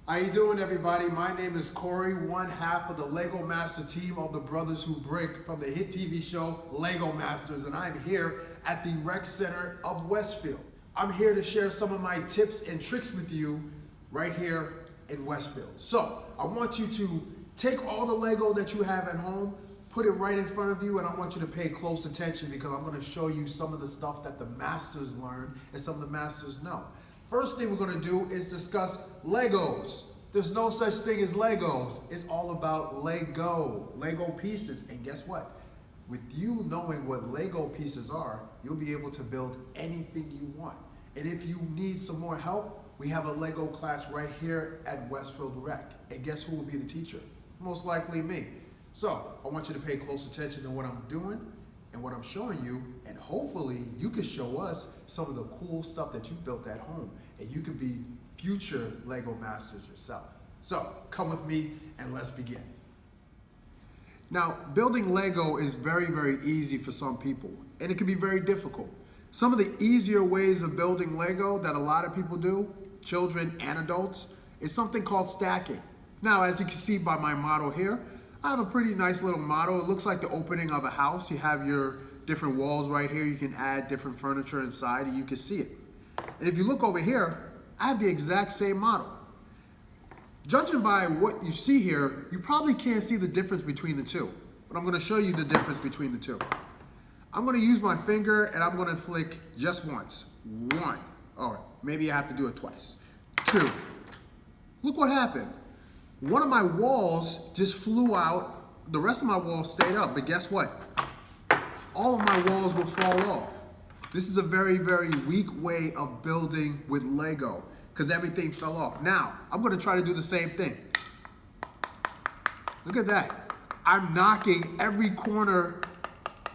How you doing, everybody? My name is Cory, one half of the Lego Master team of the Brothers Who Brick from the hit TV show Lego Masters, and I'm here at the Rec Center of Westfield. I'm here to share some of my tips and tricks with you right here in Westfield. So I want you to take all the Lego that you have at home, put it right in front of you, and I want you to pay close attention because I'm going to show you some of the stuff that the masters learn and some of the masters know. First thing we're going to do is discuss Legos. There's no such thing as Legos. It's all about Lego pieces. And guess what? With you knowing what Lego pieces are, you'll be able to build anything you want. And if you need some more help, we have a Lego class right here at Westfield Rec. And guess who will be the teacher? Most likely me. So I want you to pay close attention to what I'm doing and what I'm showing you, and hopefully you can show us some of the cool stuff that you built at home, and you could be future Lego masters yourself. So come with me and let's begin. Now, building Lego is very, very easy for some people, and it can be very difficult. Some of the easier ways of building Lego that a lot of people do, children and adults, is something called stacking. Now, as you can see by my model here, I have a pretty nice little model. It looks like the opening of a house. You have your different walls right here. You can add different furniture inside and you can see it. And if you look over here, I have the exact same model. Judging by what you see here, you probably can't see the difference between the two, but I'm gonna show you the difference between the two. I'm gonna use my finger and I'm gonna flick just once. One, all right, maybe I have to do it twice. Two, look what happened. One of my walls just flew out. The rest of my walls stayed up, but guess what? All of my walls will fall off. This is a very, very weak way of building with Lego because everything fell off. Now, I'm gonna try to do the same thing. Look at that. I'm knocking every corner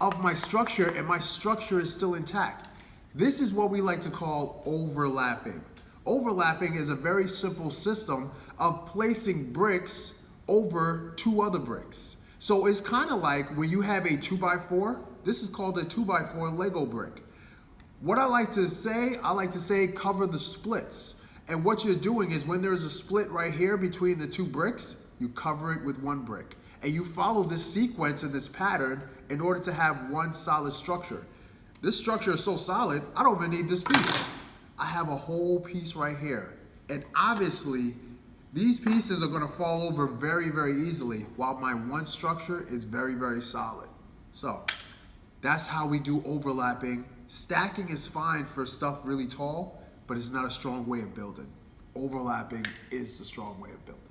of my structure and my structure is still intact. This is what we like to call overlapping. Overlapping is a very simple system of placing bricks over two other bricks. So it's kind of like when you have a 2x4, this is called a 2x4 Lego brick. What I like to say cover the splits. And what you're doing is when there's a split right here between the two bricks, you cover it with one brick. And you follow this sequence and this pattern in order to have one solid structure. This structure is so solid, I don't even need this piece. I have a whole piece right here. And obviously, these pieces are gonna fall over very, very easily while my one structure is very, very solid. So that's how we do overlapping. Stacking is fine for stuff really tall, but it's not a strong way of building. Overlapping is the strong way of building.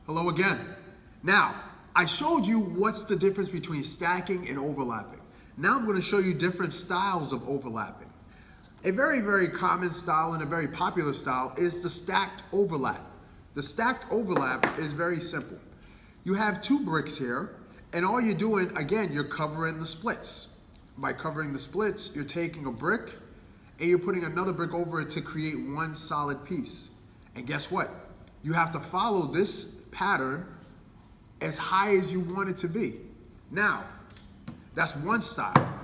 Hello again. Now, I showed you what's the difference between stacking and overlapping. Now I'm gonna show you different styles of overlapping. A very, very common style and a very popular style is the stacked overlap. The stacked overlap is very simple. You have two bricks here, and all you're doing, again, you're covering the splits. By covering the splits, you're taking a brick and you're putting another brick over it to create one solid piece. And guess what? You have to follow this pattern as high as you want it to be. Now, that's one style.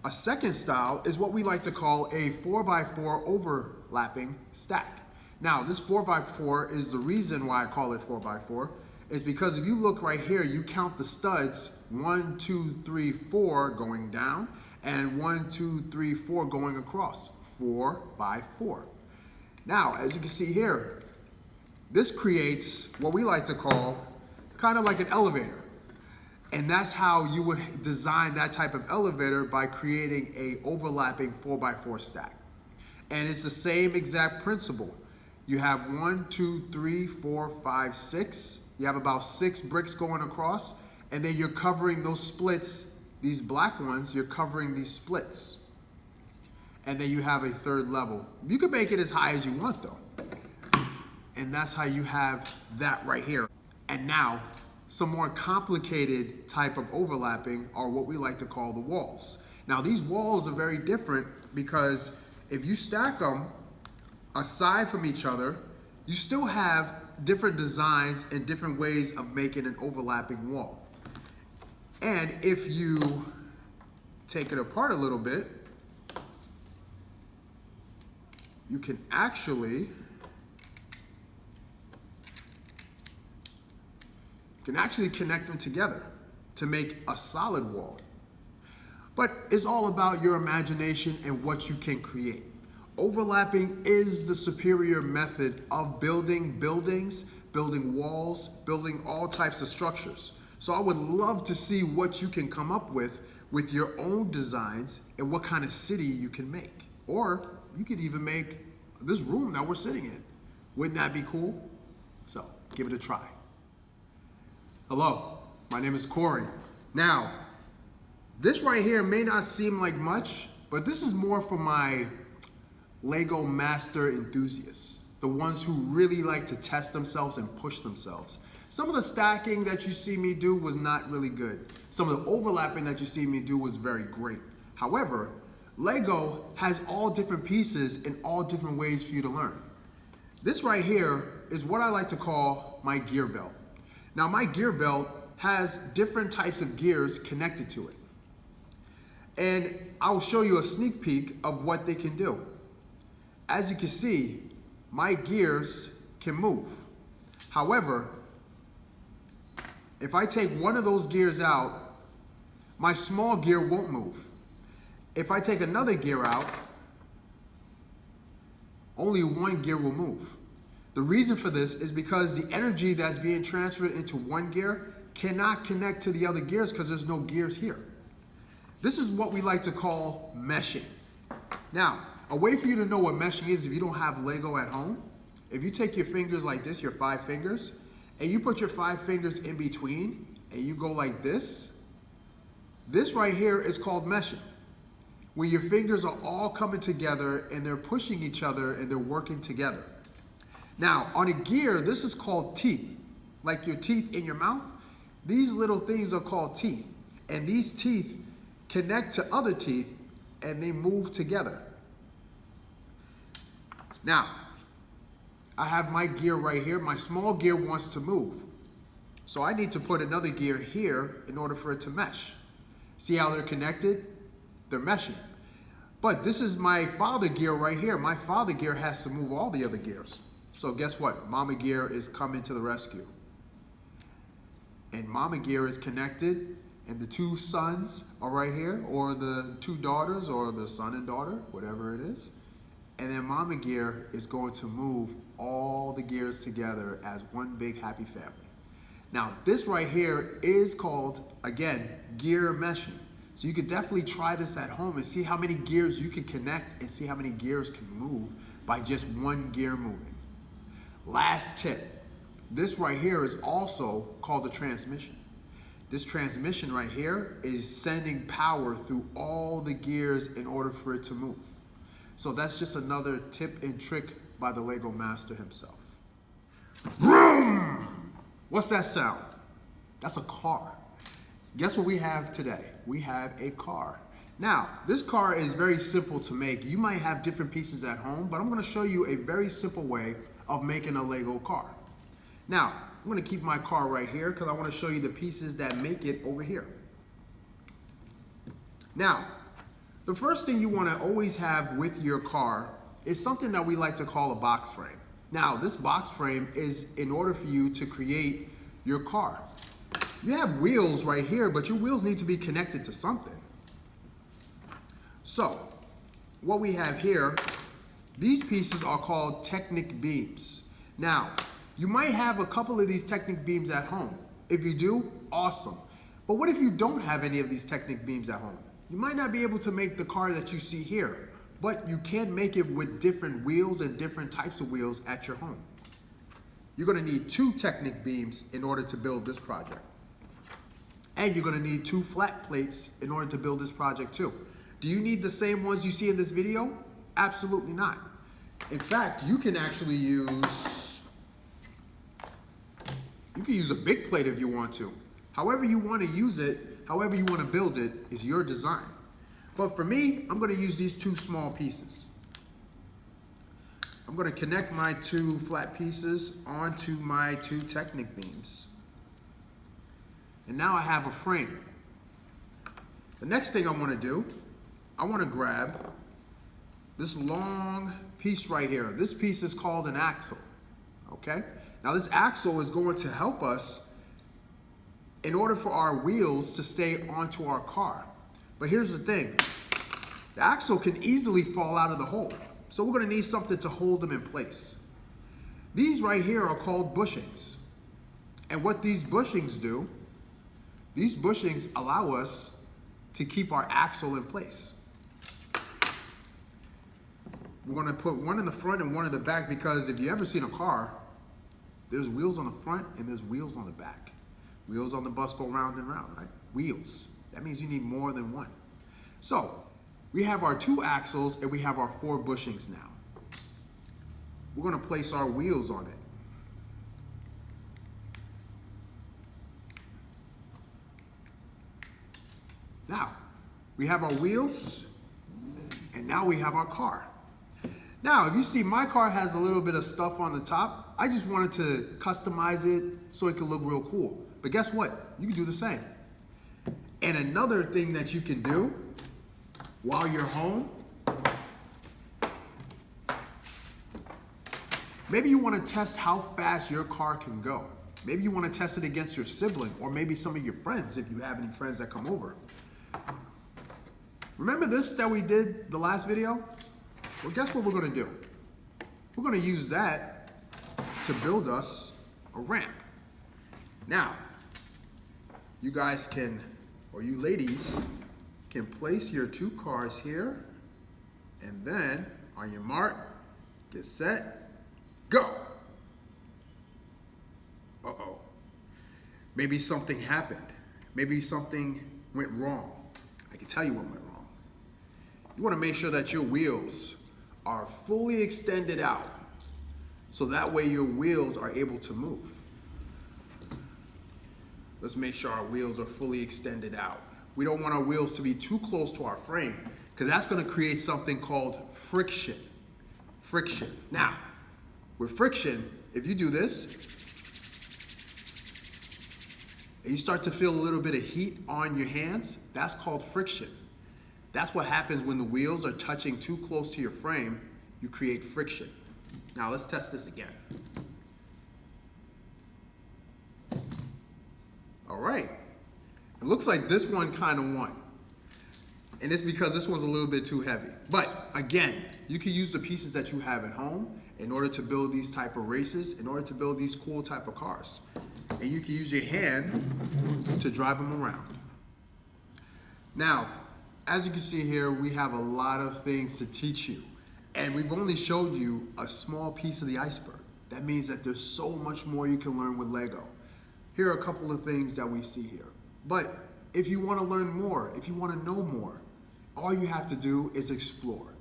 A second style is what we like to call a 4x4 overlapping stack. Now, this 4x4 is the reason why I call it 4x4 is because if you look right here, you count the studs 1, 2, 3, 4 going down and 1, 2, 3, 4 going across. 4x4. Now, as you can see here, this creates what we like to call kind of like an elevator. And that's how you would design that type of elevator by creating a overlapping 4x4 stack. And it's the same exact principle. You have 1, 2, 3, 4, 5, 6. You have about 6 bricks going across, and then you're covering those splits, these black ones, you're covering these splits. And then you have a third level. You can make it as high as you want though. And that's how you have that right here. And now, some more complicated type of overlapping are what we like to call the walls. Now these walls are very different because if you stack them aside from each other, you still have different designs and different ways of making an overlapping wall. And if you take it apart a little bit, you can actually You can actually connect them together to make a solid wall. But it's all about your imagination and what you can create. Overlapping is the superior method of building buildings, building walls, building all types of structures. So I would love to see what you can come up with your own designs and what kind of city you can make. Or you could even make this room that we're sitting in. Wouldn't that be cool? So give it a try. Hello, my name is Cory. Now, this right here may not seem like much, but this is more for my Lego master enthusiasts, the ones who really like to test themselves and push themselves. Some of the stacking that you see me do was not really good. Some of the overlapping that you see me do was very great. However, Lego has all different pieces and all different ways for you to learn. This right here is what I like to call my gear belt. Now, my gear belt has different types of gears connected to it. And I will show you a sneak peek of what they can do. As you can see, my gears can move. However, if I take one of those gears out, my small gear won't move. If I take another gear out, only one gear will move. The reason for this is because the energy that's being transferred into one gear cannot connect to the other gears because there's no gears here. This is what we like to call meshing. Now, a way for you to know what meshing is if you don't have Lego at home, if you take your fingers like this, your 5 fingers, and you put your 5 fingers in between, and you go like this right here is called meshing. When your fingers are all coming together and they're pushing each other and they're working together. Now, on a gear, this is called teeth. Like your teeth in your mouth, these little things are called teeth. And these teeth connect to other teeth and they move together. Now, I have my gear right here. My small gear wants to move. So I need to put another gear here in order for it to mesh. See how they're connected? They're meshing. But this is my father gear right here. My father gear has to move all the other gears. So guess what? Mama gear is coming to the rescue. And mama gear is connected, and the 2 sons are right here, or the 2 daughters, or the son and daughter, whatever it is. And then mama gear is going to move all the gears together as one big happy family. Now, this right here is called, again, gear meshing. So you could definitely try this at home and see how many gears you can connect and see how many gears can move by just one gear moving. Last tip, this right here is also called a transmission. This transmission right here is sending power through all the gears in order for it to move. So that's just another tip and trick by the Lego master himself. Vroom! What's that sound? That's a car. Guess what we have today? We have a car. Now, this car is very simple to make. You might have different pieces at home, but I'm going to show you a very simple way of making a Lego car. Now, I'm going to keep my car right here because I want to show you the pieces that make it over here. Now, the first thing you want to always have with your car is something that we like to call a box frame. Now, this box frame is in order for you to create your car. You have wheels right here, but your wheels need to be connected to something. So, what we have here, these pieces are called Technic beams. Now, you might have a couple of these Technic beams at home. If you do, awesome. But what if you don't have any of these Technic beams at home? You might not be able to make the car that you see here, but you can make it with different wheels and different types of wheels at your home. You're going to need 2 Technic beams in order to build this project. And you're going to need 2 flat plates in order to build this project too. Do you need the same ones you see in this video? Absolutely not. In fact, you can actually use a big plate if you want to. However you want to use it, however you want to build it is your design. But for me, I'm going to use these 2 small pieces. I'm going to connect my 2 flat pieces onto my 2 Technic beams. And now I have a frame. The next thing I want to do, I want to grab this long piece right here. This piece is called an axle, okay? Now this axle is going to help us in order for our wheels to stay onto our car. But here's the thing, the axle can easily fall out of the hole. So we're gonna need something to hold them in place. These right here are called bushings. And what these bushings do, these bushings allow us to keep our axle in place. We're gonna put one in the front and one in the back because if you ever seen a car, there's wheels on the front and there's wheels on the back. Wheels on the bus go round and round, right? Wheels. That means you need more than one. So we have our 2 axles and we have our 4 bushings now. We're gonna place our wheels on it. Now, we have our wheels and now we have our car. Now, if you see, my car has a little bit of stuff on the top. I just wanted to customize it so it could look real cool. But guess what? You can do the same. And another thing that you can do while you're home, maybe you want to test how fast your car can go. Maybe you want to test it against your sibling or maybe some of your friends if you have any friends that come over. Remember this that we did the last video? Well, guess what we're gonna do? We're gonna use that to build us a ramp. Now, you guys can, or you ladies, can place your 2 cars here, and then on your mark, get set, go. Uh-oh. Maybe something happened. Maybe something went wrong. I can tell you what went wrong. You wanna make sure that your wheels are fully extended out so that way your wheels are able to move. Let's make sure our wheels are fully extended out. We don't want our wheels to be too close to our frame because that's gonna create something called friction. Friction. Now, with friction, if you do this, and you start to feel a little bit of heat on your hands, that's called friction. That's what happens when the wheels are touching too close to your frame, you create friction. Now let's test this again. All right, it looks like this one kind of won. And it's because this one's a little bit too heavy. But again, you can use the pieces that you have at home in order to build these type of races, in order to build these cool type of cars. And you can use your hand to drive them around. Now, as you can see here, we have a lot of things to teach you. And we've only showed you a small piece of the iceberg. That means that there's so much more you can learn with Lego. Here are a couple of things that we see here. But if you want to learn more, if you want to know more, all you have to do is explore.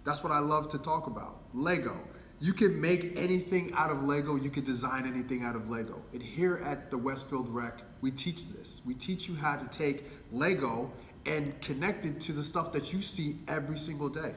That's what I love to talk about, Lego. You can make anything out of Lego. You can design anything out of Lego. And here at the Westfield Rec, we teach this. We teach you how to take Lego and connect it to the stuff that you see every single day.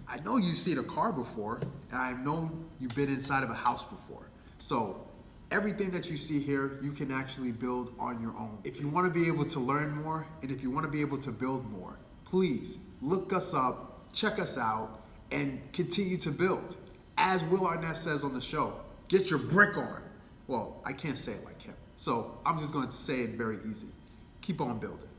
I know you've seen a car before, and I know you've been inside of a house before. So everything that you see here, you can actually build on your own. If you want to be able to learn more, and if you want to be able to build more, please look us up, check us out, and continue to build. As Will Arnett says on the show, get your brick on. Well, I can't say it like him, so I'm just going to say it very easy. Keep on building.